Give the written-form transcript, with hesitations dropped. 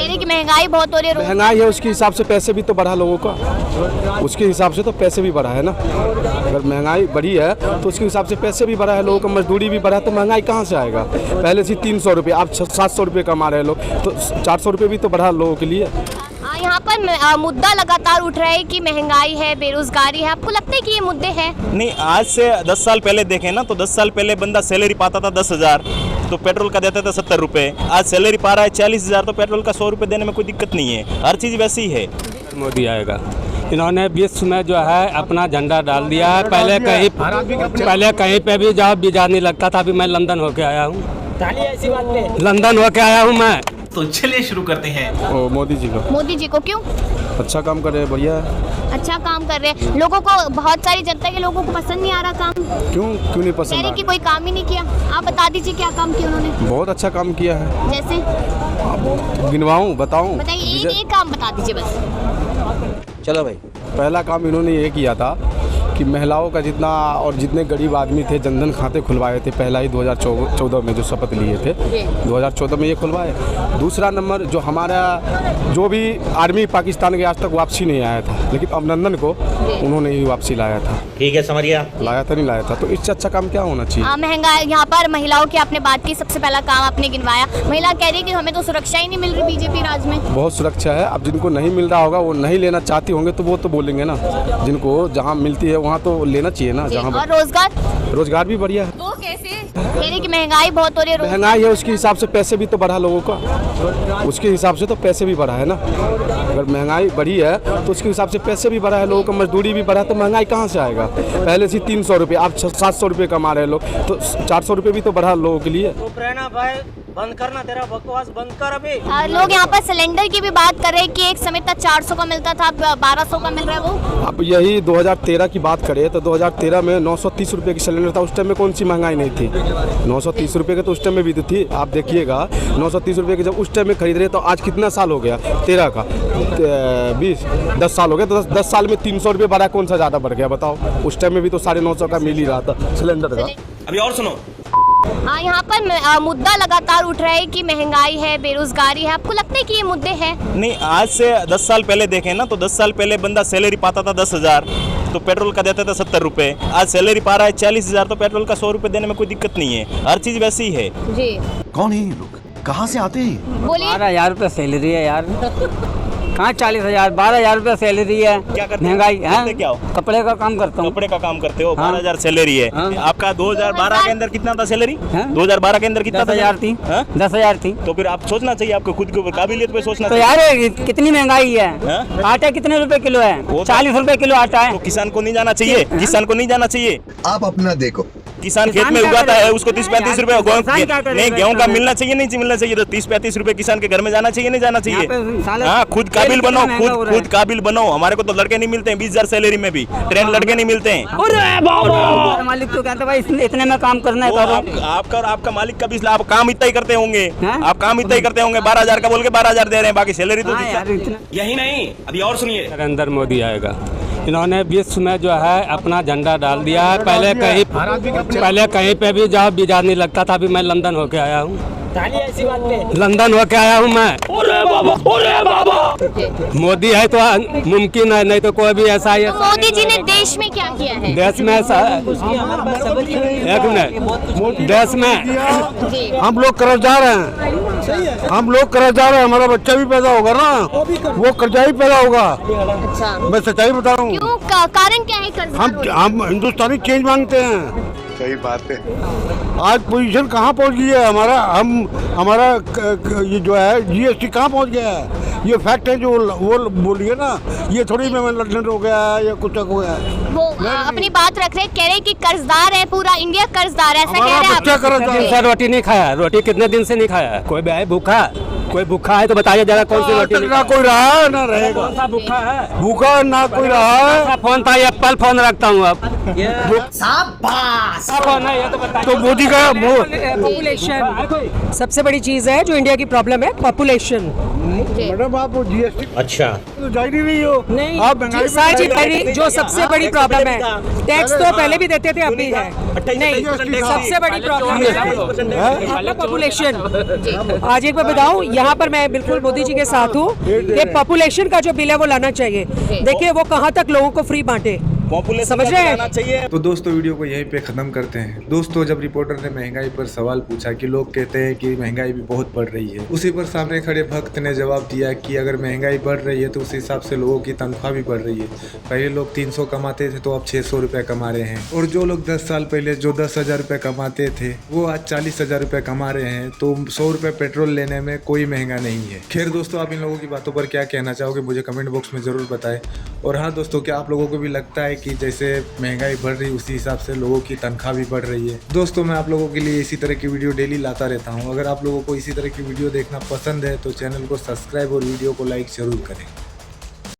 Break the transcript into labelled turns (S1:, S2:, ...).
S1: रही कि महंगाई बहुत हो रही है।
S2: महंगाई है, उसके हिसाब से पैसे भी तो बढ़ा लोगों का, उसके हिसाब से तो पैसे भी बढ़ा है ना। अगर महंगाई बढ़ी है तो उसके हिसाब से पैसे भी बढ़ा है, लोगों का मजदूरी भी बढ़ा है, तो महंगाई कहाँ से आएगा। पहले से 300 रुपये, आप 700 रुपये कमा रहे लोग, तो 400 रुपये भी तो बढ़ा लोगों के लिए।
S1: यहाँ पर मुद्दा लगातार उठ रहा है कि महंगाई है, बेरोजगारी है। आपको लगता है कि ये मुद्दे हैं?
S3: नहीं, आज से 10 साल पहले देखें ना तो 10 साल पहले बंदा सैलरी पाता था 10,000 तो पेट्रोल का देता था 70 रुपये। आज सैलरी पा रहा है 40,000 तो पेट्रोल का 100 रुपये देने में कोई दिक्कत नहीं है। हर चीज़ वैसी है।
S4: मोदी आएगा। इन्होंने विश्व में जो है अपना झंडा डाल दिया है। पहले कहीं पे भी जहाँ वीजा नहीं लगता था। अभी मैं लंदन होके आया हूँ, लंदन होके आया हूँ मैं।
S5: तो चलिए शुरू करते हैं।
S2: मोदी जी को।
S1: मोदी जी को क्यों?
S2: अच्छा काम कर रहे हैं, बढ़िया है।
S1: अच्छा काम कर रहे हैं। लोगों को, बहुत सारी जनता के लोगों को पसंद नहीं आ रहा काम।
S2: क्यों नहीं
S1: कह
S2: पसंद
S1: रहे
S2: आ
S1: कि कोई काम ही नहीं किया। आप बता दीजिए क्या काम किया उन्होंने।
S2: बहुत अच्छा काम किया है।
S1: जैसे
S2: गिनवाऊँ, बताऊँ?
S1: बताइए, एक काम बता दीजिए बस।
S2: चलो भाई, पहला काम इन्होंने ये किया था कि महिलाओं का जितना और जितने गरीब आदमी थे जनधन खाते खुलवाए थे पहला ही 2014 में जो शपथ लिए थे, 2014 में ये खुलवाए। दूसरा नंबर, जो हमारा जो भी आर्मी पाकिस्तान के आज तक वापसी नहीं आया था, लेकिन अभिनंदन को उन्होंने ही वापसी लाया था।
S5: ठीक है, समझिए।
S2: लाया था नहीं लाया था, तो इससे अच्छा काम क्या होना चाहिए।
S1: महंगाई, यहाँ पर महिलाओं की आपने बात की, सबसे पहला काम आपने गिनवाया। महिला कह रही है कि हमें तो सुरक्षा ही नहीं मिल रही बीजेपी राज में।
S2: बहुत सुरक्षा है। अब जिनको नहीं मिल रहा होगा, वो नहीं लेना चाहती होंगे तो वो तो बोलेंगे ना। जिनको जहाँ मिलती है वहाँ तो लेना चाहिए ना। जहाँ
S1: और
S2: रोजगार भी बढ़िया है।
S1: वो कैसे? कह रही कि महंगाई बहुत हो रही है।
S2: महंगाई है, उसके हिसाब से पैसे भी तो बढ़ा लोगों का, उसके हिसाब से तो पैसे भी बढ़ा है ना। अगर महंगाई बढ़ी है तो उसके हिसाब से पैसे भी बढ़ा है, लोगों का मजदूरी भी बढ़ा है, तो महंगाई कहाँ से आएगा। पहले से 300 रुपये, आप 700 रुपये कमा रहे लोग, तो 400 रुपये भी तो बढ़ा लोगों के लिए।
S6: भाई बंद करना, तेरा बकवास बंद कर अभी।
S1: लोग यहाँ पर सिलेंडर की भी बात कर रहे हैं कि एक समय तक 400 का मिलता था, अब 1200 का मिल रहा है। वो
S2: अब यही 2013 की बात करें तो 2013 में 930 रुपये की सिलेंडर था। उस टाइम में कौन सी महंगाई नहीं थी। 930 रुपये के तो उस टाइम में भी थी। आप देखिएगा 930 रुपये के जब उस टाइम में खरीद रहे तो आज कितना साल हो गया, 13 का 10 साल हो गया। तो 10 साल में 300 रुपये बढ़ा, कौन सा ज़्यादा बढ़ गया बताओ। उस टाइम में भी तो 950 का मिल ही रहा था सिलेंडर का।
S5: अभी और सुनो।
S1: यहाँ पर मुद्दा लगातार उठ रहा है कि महंगाई है, बेरोजगारी है। आपको लगता है कि ये मुद्दे हैं?
S3: नहीं, आज से 10 साल पहले देखें ना तो 10 साल पहले बंदा सैलरी पाता था 10,000 तो पेट्रोल का देता था 70 रुपये। आज सैलरी पा रहा है 40,000 तो पेट्रोल का 100 रुपये देने में कोई दिक्कत नहीं है। हर चीज़ वैसी है।
S1: जी।
S7: कौन है ये लोग, कहाँ से आते हैं?
S1: बोलिए।
S8: 12,000 रुपये सैलरी है यार। कहाँ 40,000, 12,000 रुपये सैलरी है।
S3: क्या करते
S8: महंगाई
S3: है? क्या हो?
S8: कपड़े का काम करता हूँ।
S3: कपड़े का काम करते हो। 12,000 सैलरी है।
S8: हाँ।
S3: आपका 2012 के अंदर कितना था सैलरी?
S8: हाँ?
S3: 2012 के अंदर कितना था?
S8: 10,000 थी।
S3: हाँ?
S8: 10,000 थी।
S3: तो फिर आप सोचना चाहिए, आपको खुद के ऊपर काबिलियत पे सोचना
S8: तो
S3: चाहिए।
S8: यार कितनी महंगाई है।
S3: हाँ?
S8: आटा कितने रुपए किलो है?
S3: वो
S8: 40 रुपए किलो आटा है।
S3: तो किसान को नहीं जाना चाहिए। किसान को नहीं जाना चाहिए।
S7: आप अपना देखो,
S3: किसान खेत में उगाता है, उसको 30-35 रुपए नहीं गेहूं का मिलना चाहिए, नहीं मिलना चाहिए। तो 30-35 रुपए किसान के घर में जाना चाहिए, नहीं जाना चाहिए। हाँ, खुद काबिल बनो, खुद काबिल बनो। हमारे को तो लड़के नहीं मिलते हैं 20,000 सैलरी में भी, ट्रेन लड़के नहीं मिलते हैं।
S8: मालिक तो कहते भाई इतने में काम करना है।
S3: आपका और आपका मालिक का भी आप काम इतना ही करते होंगे। आप काम इतना ही करते होंगे। 12,000 का बोल के 12,000 दे रहे हैं, बाकी सैलरी तो
S5: यही नहीं, अभी और सुनिए।
S4: नरेंद्र मोदी आएगा। इन्होंने विश्व में जो है अपना झंडा डाल दिया है। पहले कहीं पे भी जहाँ वीजा नहीं लगता था। अभी मैं लंदन होके आया हूँ, लंदन होके आया हूँ मैं। मोदी है तो मुमकिन है, नहीं तो कोई भी ऐसा ही।
S1: तो मोदी जी ने देश में क्या किया है?
S4: देश में ऐसा एक मिनट, देश में
S2: हम लोग कर्जदार हैं, हम लोग कर्जदार हैं। हमारा बच्चा भी पैदा होगा ना, वो कर्जा ही पैदा होगा।
S1: अच्छा,
S2: मैं सच्चाई बता रहा हूँ।
S1: क्यों? कारण क्या है कर्ज?
S2: हम हिंदुस्तानी चेंज मांगते हैं।
S7: सही बात है।
S2: आज पोजीशन कहाँ पहुँच गई है हमारा ये जो है GST कहाँ पहुँच गया है। ये फैक्ट है जो वो बोलिए ना, ये थोड़ी में लंदन हो गया है या कुछ हो गया है।
S1: वो अपनी बात रख रहे, कह रहे कि कर्जदार है, पूरा इंडिया कर्जदार है, ऐसा कह रहे हैं
S4: आप। रोटी नहीं खाया, रोटी कितने दिन से नहीं खाया। कोई भी भूखा, कोई भूखा है तो बताइए जरा कौन सी रोटी।
S2: ना कोई रहा है ना रहेगा।
S4: भूखा है,
S2: भूखा ना कोई रहा है।
S4: फोन था, एप्पल फोन रखता हूँ अब। तो मोदी का
S9: पॉपुलेशन सबसे बड़ी चीज है जो इंडिया की प्रॉब्लम है, पॉपुलेशन।
S5: अच्छा
S9: नहीं, सारी चीज जो सबसे बड़ी प्रॉब्लम है, टैक्स तो पहले भी देते थे, अब भी है। नहीं, सबसे बड़ी प्रॉब्लम है पॉपुलेशन। आज एक बार बताऊं, यहाँ पर मैं बिल्कुल मोदी जी के साथ हूँ कि पॉपुलेशन का जो बिल है वो लाना चाहिए। देखिए वो कहाँ तक लोगों को फ्री बांटे, समझ रहे हैं।
S10: तो दोस्तों वीडियो को यहीं पे ख़त्म करते हैं। दोस्तों जब रिपोर्टर ने महंगाई पर सवाल पूछा कि लोग कहते हैं कि महंगाई भी बहुत बढ़ रही है, उसी पर सामने खड़े भक्त ने जवाब दिया कि अगर महंगाई बढ़ रही है तो उस हिसाब से लोगों की तनख्वाह भी बढ़ रही है। पहले लोग 300 कमाते थे तो अब 600 रुपये कमा रहे हैं, और जो लोग 10 साल पहले जो 10,000 रुपये कमाते थे वो आज 40,000 रुपये कमा रहे हैं। तो 100 रुपये पेट्रोल लेने में कोई महंगा नहीं है। खैर दोस्तों, आप इन लोगों की बातों पर क्या कहना चाहोगे मुझे कमेंट बॉक्स में ज़रूर बताएं। और हाँ दोस्तों, क्या आप लोगों को भी लगता है कि जैसे महंगाई बढ़ रही उसी हिसाब से लोगों की तनख्वाह भी बढ़ रही है? दोस्तों मैं आप लोगों के लिए इसी तरह की वीडियो डेली लाता रहता हूँ। अगर आप लोगों को इसी तरह की वीडियो देखना पसंद है तो चैनल को सब्सक्राइब और वीडियो को लाइक जरूर करें।